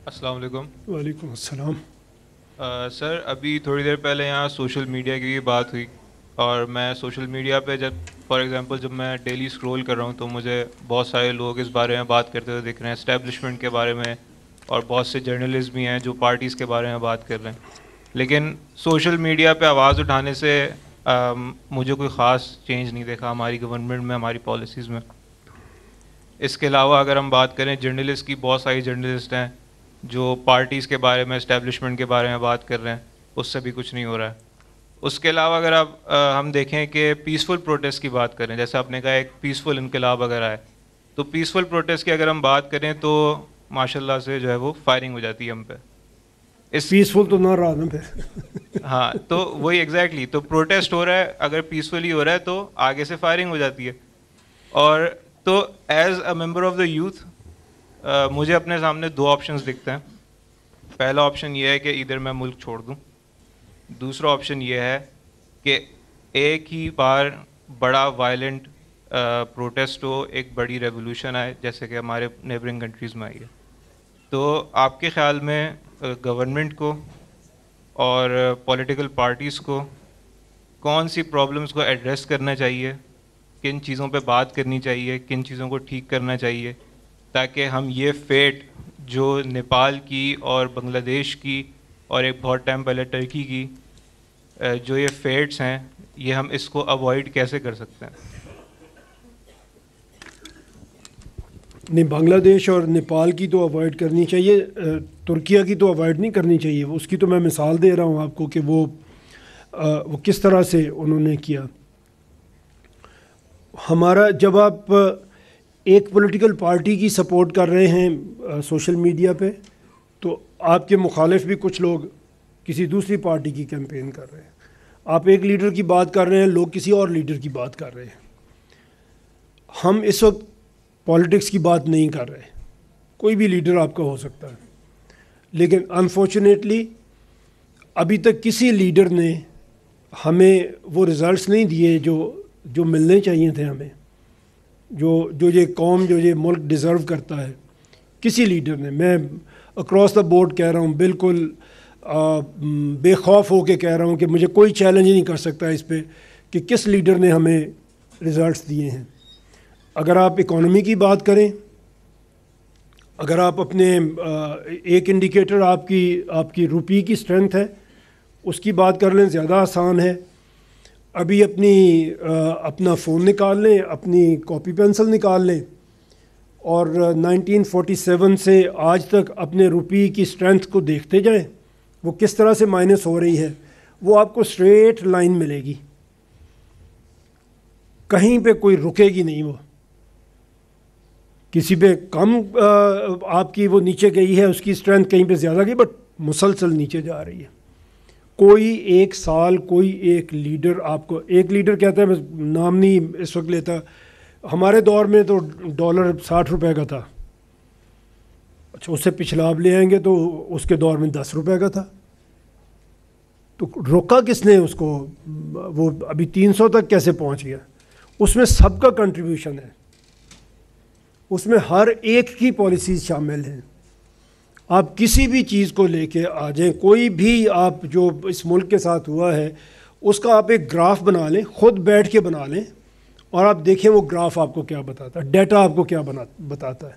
السلام علیکم۔ وعلیکم السلام۔ سر ابھی تھوڑی دیر پہلے یہاں سوشل میڈیا کی بھی بات ہوئی، اور میں سوشل میڈیا پہ جب فار ایگزامپل جب میں ڈیلی اسکرول کر رہا ہوں تو مجھے بہت سارے لوگ اس بارے میں بات کرتے ہوئے دکھ رہے ہیں، اسٹیبلشمنٹ کے بارے میں، اور بہت سے جرنلسٹ بھی ہیں جو پارٹیز کے بارے میں بات کر رہے ہیں۔ لیکن سوشل میڈیا پہ آواز اٹھانے سے مجھے کوئی خاص چینج نہیں دیکھا ہماری گورنمنٹ میں، ہماری پالیسیز میں۔ اس کے علاوہ اگر ہم بات کریں جرنلسٹ کی، بہت ساری جرنلسٹ ہیں جو پارٹیز کے بارے میں، اسٹیبلشمنٹ کے بارے میں بات کر رہے ہیں، اس سے بھی کچھ نہیں ہو رہا ہے۔ اس کے علاوہ اگر ہم دیکھیں کہ پیسفل پروٹیسٹ کی بات کریں، جیسے آپ نے کہا ایک پیسفل انقلاب اگر آئے، تو پیسفل پروٹیسٹ کی اگر ہم بات کریں تو ماشاء اللہ سے جو ہے وہ فائرنگ ہو جاتی ہے ہم پہ۔ اس پیسفل تو نہ رہا نا پھر۔ ہاں تو وہی ایگزیکٹلی، تو پروٹیسٹ ہو رہا ہے، اگر پیسفلی ہو رہا ہے تو آگے سے فائرنگ ہو جاتی ہے۔ اور تو as a member of the youth مجھے اپنے سامنے دو آپشنز دکھتے ہیں۔ پہلا آپشن یہ ہے کہ ادھر میں ملک چھوڑ دوں، دوسرا آپشن یہ ہے کہ ایک ہی بار بڑا وائلنٹ پروٹیسٹ ہو، ایک بڑی ریولوشن آئے جیسے کہ ہمارے نیبرنگ کنٹریز میں آئی ہے۔ تو آپ کے خیال میں گورنمنٹ کو اور پولیٹیکل پارٹیز کو کون سی پرابلمس کو ایڈریس کرنا چاہیے، کن چیزوں پہ بات کرنی چاہیے، کن چیزوں کو ٹھیک کرنا چاہیے، تاکہ ہم یہ فیٹ جو نیپال کی اور بنگلہ دیش کی اور ایک بہت ٹائم پہلے ٹرکی کی جو یہ فیٹس ہیں، یہ ہم اس کو اوائڈ کیسے کر سکتے ہیں؟ نہیں، بنگلہ دیش اور نیپال کی تو اوائڈ کرنی چاہیے، ترکیہ کی تو اوائڈ نہیں کرنی چاہیے۔ اس کی تو میں مثال دے رہا ہوں آپ کو کہ وہ کس طرح سے انہوں نے کیا۔ ہمارا جب آپ ایک پولیٹیکل پارٹی کی سپورٹ کر رہے ہیں سوشل میڈیا پہ، تو آپ کے مخالف بھی کچھ لوگ کسی دوسری پارٹی کی کیمپین کر رہے ہیں۔ آپ ایک لیڈر کی بات کر رہے ہیں، لوگ کسی اور لیڈر کی بات کر رہے ہیں۔ ہم اس وقت پالیٹکس کی بات نہیں کر رہے، کوئی بھی لیڈر آپ کا ہو سکتا ہے، لیکن انفارچونیٹلی ابھی تک کسی لیڈر نے ہمیں وہ رزلٹس نہیں دیے جو ملنے چاہیے تھے ہمیں، جو یہ قوم، جو یہ ملک ڈیزرو کرتا ہے۔ کسی لیڈر نے، میں اکراس دا بورڈ کہہ رہا ہوں، بالکل بے خوف ہو کے کہہ رہا ہوں کہ مجھے کوئی چیلنج نہیں کر سکتا اس پہ کہ کس لیڈر نے ہمیں رزلٹس دیے ہیں۔ اگر آپ اکانومی کی بات کریں، اگر آپ اپنے ایک انڈیکیٹر آپ کی روپی کی اسٹرینتھ ہے، اس کی بات کر لیں، زیادہ آسان ہے۔ ابھی اپنا فون نکال لیں، اپنی کاپی پینسل نکال لیں، اور 1947 سے آج تک اپنے روپی کی اسٹرینتھ کو دیکھتے جائیں، وہ کس طرح سے مائنس ہو رہی ہے۔ وہ آپ کو اسٹریٹ لائن ملے گی، کہیں پہ کوئی رکے گی نہیں، وہ کسی پہ کم آپ کی وہ نیچے گئی ہے، اس کی اسٹرینتھ کہیں پہ زیادہ گئی، بٹ مسلسل نیچے جا رہی ہے۔ کوئی ایک سال کوئی ایک لیڈر آپ کو، ایک لیڈر کہتا ہے، میں نام نہیں اس وقت لیتا، ہمارے دور میں تو ڈالر 60 روپے کا تھا، اچھا اس سے پچھلا آپ لے آئیں گے تو اس کے دور میں 10 روپے کا تھا، تو روکا کس نے اس کو؟ وہ ابھی 300 تک کیسے پہنچ گیا؟ اس میں سب کا کنٹریبیوشن ہے، اس میں ہر ایک کی پالیسیز شامل ہیں۔ آپ کسی بھی چیز کو لے کے آ جائیں، کوئی بھی آپ جو اس ملک کے ساتھ ہوا ہے اس کا آپ ایک گراف بنا لیں، خود بیٹھ کے بنا لیں، اور آپ دیکھیں وہ گراف آپ کو کیا بتاتا ہے، ڈیٹا آپ کو کیا بتاتا ہے۔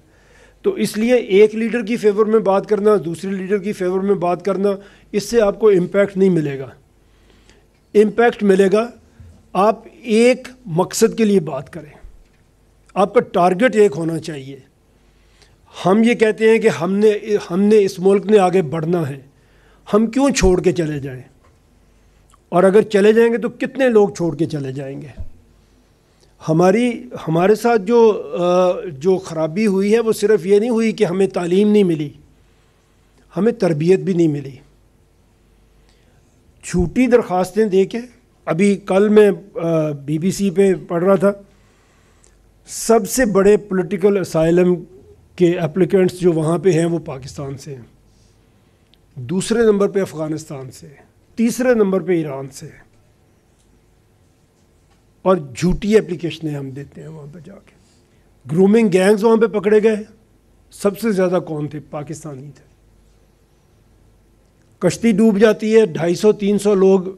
تو اس لیے ایک لیڈر کی فیور میں بات کرنا، دوسرے لیڈر کی فیور میں بات کرنا، اس سے آپ کو امپیکٹ نہیں ملے گا۔ امپیکٹ ملے گا آپ ایک مقصد کے لیے بات کریں، آپ کا ٹارگٹ ایک ہونا چاہیے۔ ہم یہ کہتے ہیں کہ ہم نے اس ملک نے آگے بڑھنا ہے، ہم کیوں چھوڑ کے چلے جائیں؟ اور اگر چلے جائیں گے تو کتنے لوگ چھوڑ کے چلے جائیں گے؟ ہمارے ساتھ جو خرابی ہوئی ہے وہ صرف یہ نہیں ہوئی کہ ہمیں تعلیم نہیں ملی، ہمیں تربیت بھی نہیں ملی۔ جھوٹی درخواستیں دے کے، ابھی کل میں BBC پہ پڑھ رہا تھا، سب سے بڑے پولیٹیکل اسائلم کے اپلیکنٹس جو وہاں پہ ہیں وہ پاکستان سے ہیں، دوسرے نمبر پہ افغانستان سے، تیسرے نمبر پہ ایران سے، اور جھوٹی اپلیکیشنیں ہم دیتے ہیں وہاں پہ جا کے۔ گرومنگ گینگز وہاں پہ پکڑے گئے، سب سے زیادہ کون تھے؟ پاکستانی تھے۔ کشتی ڈوب جاتی ہے, 250-300 لوگ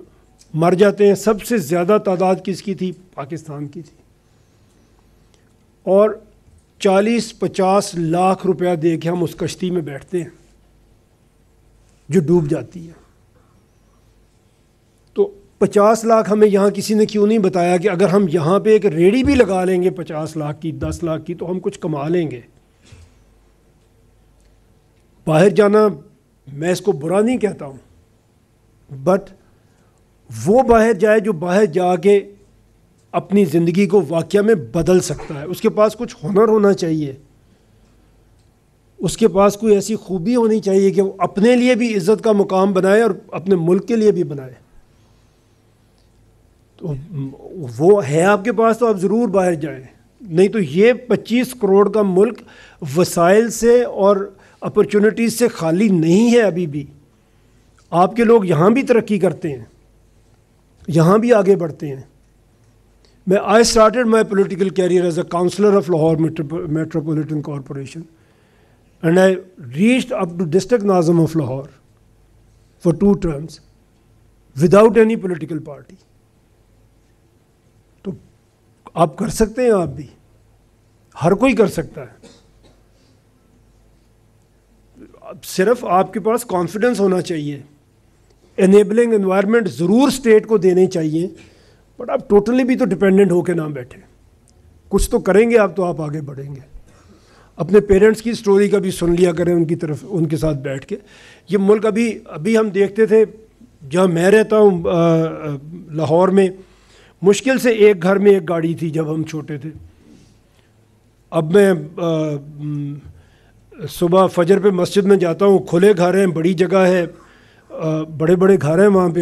مر جاتے ہیں. سب سے زیادہ تعداد کس کی تھی؟ پاکستان کی تھی. اور 40-50 لاکھ روپیہ دے کے ہم اس کشتی میں بیٹھتے ہیں جو ڈوب جاتی ہے. تو 50 لاکھ ہمیں یہاں کسی نے کیوں نہیں بتایا کہ اگر ہم یہاں پہ ایک ریڑھی بھی لگا لیں گے 50 لاکھ کی, 10 لاکھ کی, تو ہم کچھ کما لیں گے. باہر جانا میں اس کو برا نہیں کہتا ہوں, بٹ وہ باہر جائے جو باہر جا کے اپنی زندگی کو واقعہ میں بدل سکتا ہے. اس کے پاس کچھ ہنر ہونا چاہیے, اس کے پاس کوئی ایسی خوبی ہونی چاہیے کہ وہ اپنے لیے بھی عزت کا مقام بنائے اور اپنے ملک کے لیے بھی بنائے. تو وہ ہے آپ کے پاس تو آپ ضرور باہر جائیں. نہیں تو یہ 25 کروڑ کا ملک وسائل سے اور اپرچونٹیز سے خالی نہیں ہے ابھی بھی. آپ کے لوگ یہاں بھی ترقی کرتے ہیں, یہاں بھی آگے بڑھتے ہیں. I started my political career as a councillor of Lahore Metropolitan Corporation, and I reached up to District Nazim of Lahore for 2 terms without any political party. تو آپ کر سکتے ہیں, آپ بھی, ہر کوئی کر سکتا ہے. صرف آپ کے پاس کانفیڈنس ہونا چاہیے. انیبلنگ انوائرمنٹ ضرور اسٹیٹ کو دینے چاہیے, بٹ آپ ٹوٹلی بھی تو ڈپینڈنٹ ہو کے نہ بیٹھے. کچھ تو کریں گے آپ تو آپ آگے بڑھیں گے. اپنے پیرنٹس کی سٹوری کا بھی سن لیا کریں, ان کی طرف ان کے ساتھ بیٹھ کے. یہ ملک ابھی ہم دیکھتے تھے, جہاں میں رہتا ہوں لاہور میں, مشکل سے ایک گھر میں ایک گاڑی تھی جب ہم چھوٹے تھے. اب میں صبح فجر پہ مسجد میں جاتا ہوں, کھلے گھر ہیں, بڑی جگہ ہے, بڑے بڑے گھر ہیں وہاں پہ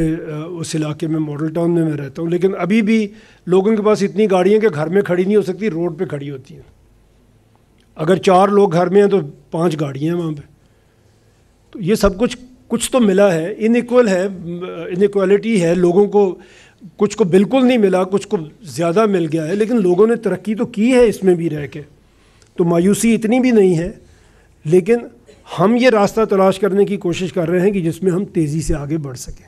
اس علاقے میں, ماڈل ٹاؤن میں رہتا ہوں. لیکن ابھی بھی لوگوں کے پاس اتنی گاڑیاں کہ گھر میں کھڑی نہیں ہو سکتی, روڈ پہ کھڑی ہوتی ہیں. اگر 4 لوگ گھر میں ہیں تو 5 گاڑیاں ہیں وہاں پہ. تو یہ سب کچھ تو ملا ہے. انیکول ہے, انیکوالٹی ہے. لوگوں کو کچھ کو بالکل نہیں ملا, کچھ کو زیادہ مل گیا ہے, لیکن لوگوں نے ترقی تو کی ہے اس میں بھی رہ کے. تو مایوسی اتنی بھی نہیں ہے, لیکن ہم یہ راستہ تلاش کرنے کی کوشش کر رہے ہیں کہ جس میں ہم تیزی سے آگے بڑھ سکیں,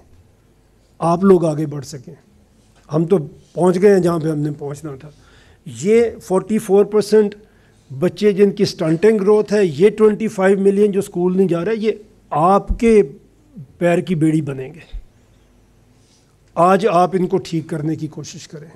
آپ لوگ آگے بڑھ سکیں. ہم تو پہنچ گئے ہیں جہاں پہ ہم نے پہنچنا تھا. یہ 44% بچے جن کی سٹنٹنگ گروتھ ہے, یہ 25 ملین جو اسکول نہیں جا رہے, یہ آپ کے پیر کی بیڑی بنیں گے. آج آپ ان کو ٹھیک کرنے کی کوشش کریں.